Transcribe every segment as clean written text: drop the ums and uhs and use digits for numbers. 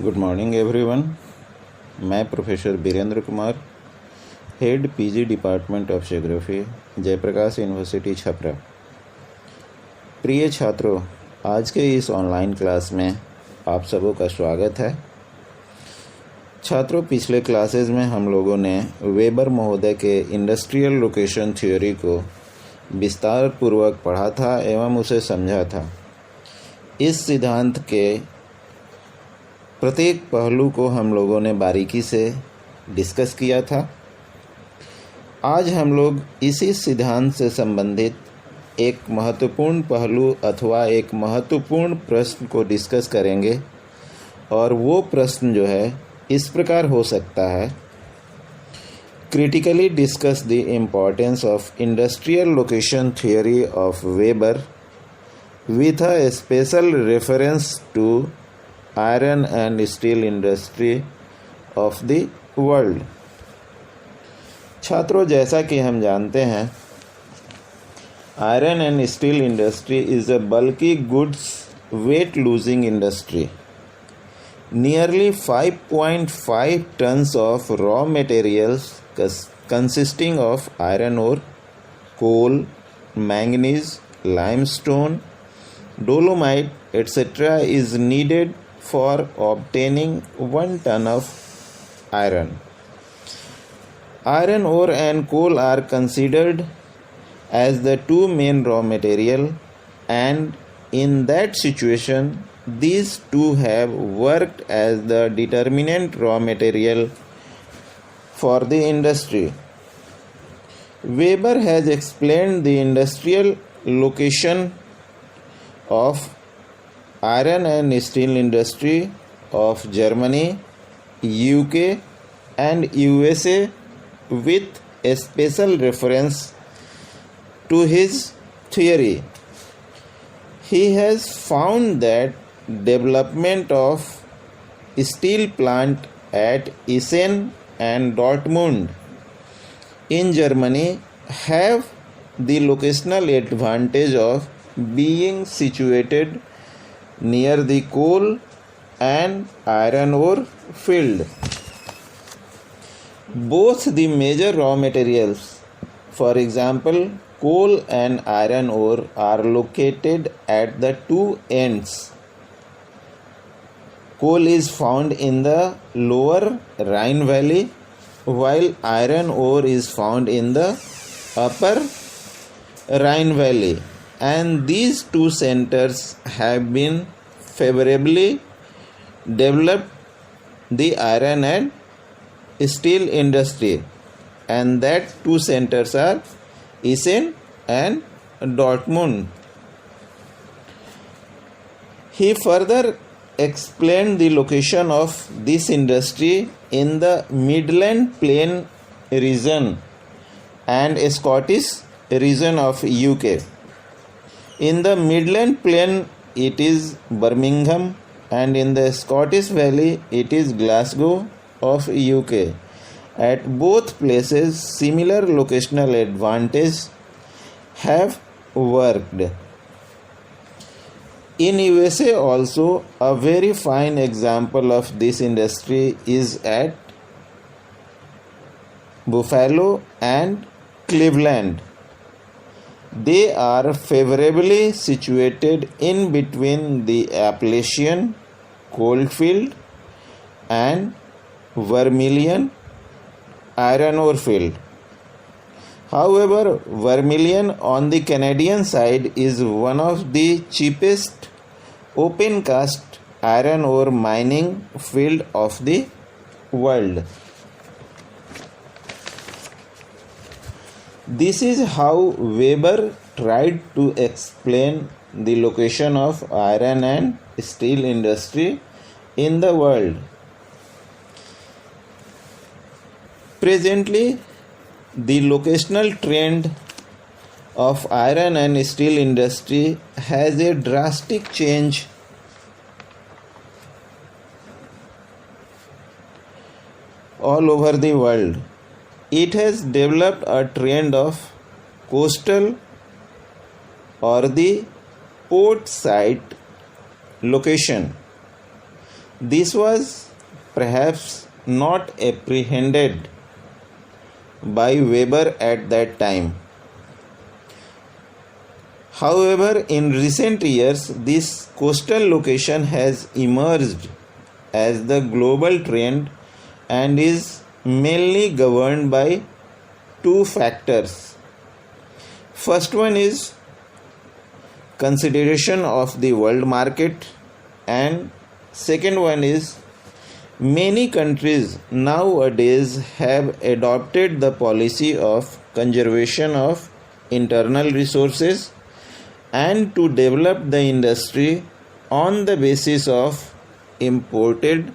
Good morning everyone. मैं professor Birendra Kumar, head PG department of geography, Jayaprakash university Chhapra. प्रिय छात्रों, आज के इस ऑनलाइन क्लास में आप सबों का स्वागत है। छात्रों, पिछले क्लासेस में हम लोगों ने वेबर महोदय के इंडस्ट्रियल लोकेशन थ्योरी को विस्तार पूर्वक पढ़ा था एवं उसे समझा था। इस सिद्धांत के प्रत्येक पहलू को हम लोगों ने बारीकी से डिस्कस किया था। आज हम लोग इसी सिद्धांत से संबंधित एक महत्वपूर्ण पहलू अथवा एक महत्वपूर्ण प्रश्न को डिस्कस करेंगे, और वो प्रश्न जो है इस प्रकार हो सकता है: critically discuss the importance of industrial location theory of weber with a special reference to iron and steel industry of the world। छात्रों, जैसा कि हम जानते हैं, iron and steel industry is a bulky goods weight losing industry. Nearly 5.5 tons of raw materials consisting of iron ore, coal, manganese, limestone, dolomite, etc. is needed for obtaining 1 ton of iron. Iron ore and coal are considered as the two main raw material, and in that situation these two have worked as the determinant raw material for the industry. Weber has explained the industrial location of iron and steel industry of Germany, UK and USA with a special reference to his theory. He has found that development of steel plant at Essen and Dortmund in Germany have the locational advantage of being situated near the coal and iron ore field. Both the major raw materials, for example coal and iron ore, are located at the two ends. Coal is found in the lower Rhine Valley, while iron ore is found in the upper Rhine Valley, and these two centers have been favorably developed the iron and steel industry, and that two centers are Essen and Dortmund. He further explained the location of this industry in the Midland Plain region and Scottish region of UK. In the Midland Plain it is Birmingham, and in the Scottish Valley it is Glasgow of UK. At both places similar locational advantages have worked. In USA also, a very fine example of this industry is at Buffalo and Cleveland. They are favorably situated in between the Appalachian coalfield and Vermilion iron ore field. However, Vermilion on the Canadian side is one of the cheapest open cast iron ore mining field of the world. This is how Weber tried to explain the location of iron and steel industry in the world. Presently, the locational trend of iron and steel industry has a drastic change all over the world. It has developed a trend of coastal or the port site location. This was perhaps not apprehended by Weber at that time. However, in recent years, this coastal location has emerged as the global trend and is mainly governed by two factors. First one is consideration of the world market, and second one is many countries nowadays have adopted the policy of conservation of internal resources and to develop the industry on the basis of imported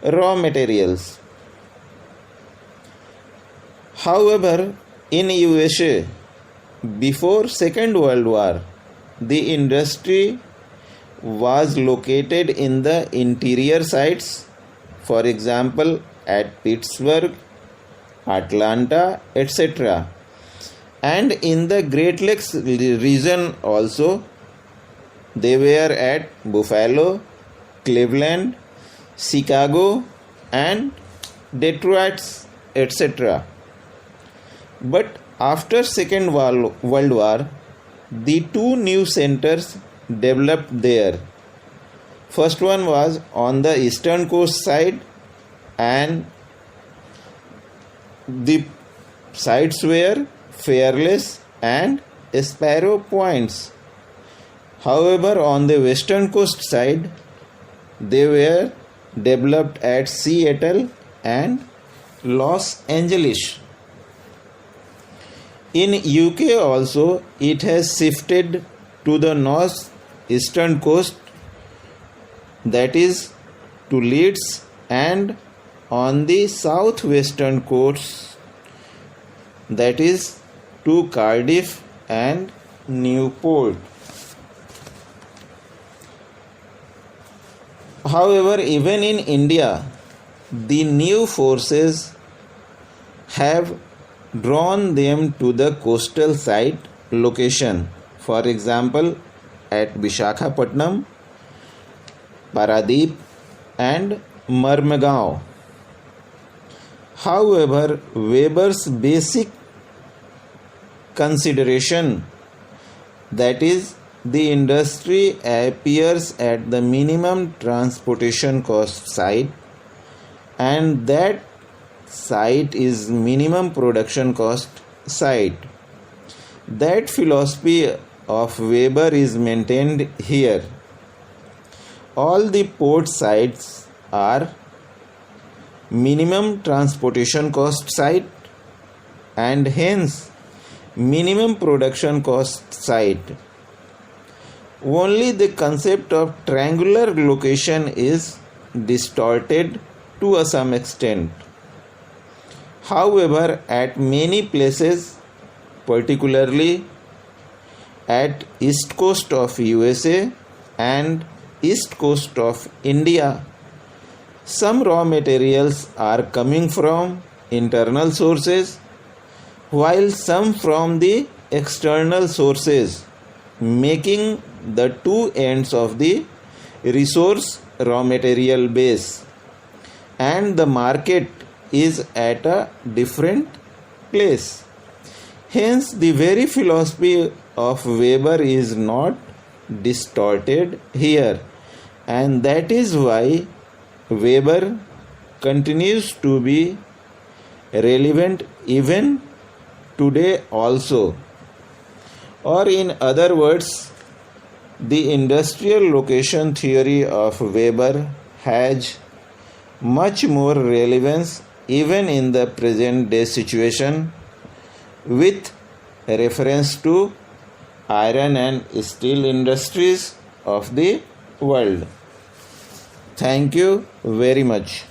raw materials. However, in USA, before Second World War, the industry was located in the interior sites, for example, at Pittsburgh, Atlanta, etc., and in the Great Lakes region also. They were at Buffalo, Cleveland, Chicago, and Detroit, etc. But after Second World War, the two new centers developed there. First one was on the eastern coast side, and the sites were Fearless and Sparrow Points. However, on the western coast side, they were developed at Seattle and Los Angeles. In UK also, it has shifted to the northeastern coast, that is to Leeds, and on the southwestern coast, that is to Cardiff and Newport. However, even in India, the new forces have drawn them to the coastal site location. For example, at Visakhapatnam, Paradeep, and Marmagaon. However, Weber's basic consideration, that is, the industry appears at the minimum transportation cost site, and that site is minimum production cost site. That philosophy of Weber is maintained here. All the port sites are minimum transportation cost site and hence minimum production cost site. Only the concept of triangular location is distorted to some extent. However, at many places, particularly at east coast of USA and east coast of India, some raw materials are coming from internal sources, while some from the external sources, making the two ends of the resource raw material base, and the market is at a different place. Hence, the very philosophy of Weber is not distorted here, and that is why Weber continues to be relevant even today also. Or in other words, the industrial location theory of Weber has much more relevance even in the present day situation with reference to iron and steel industries of the world. Thank you very much.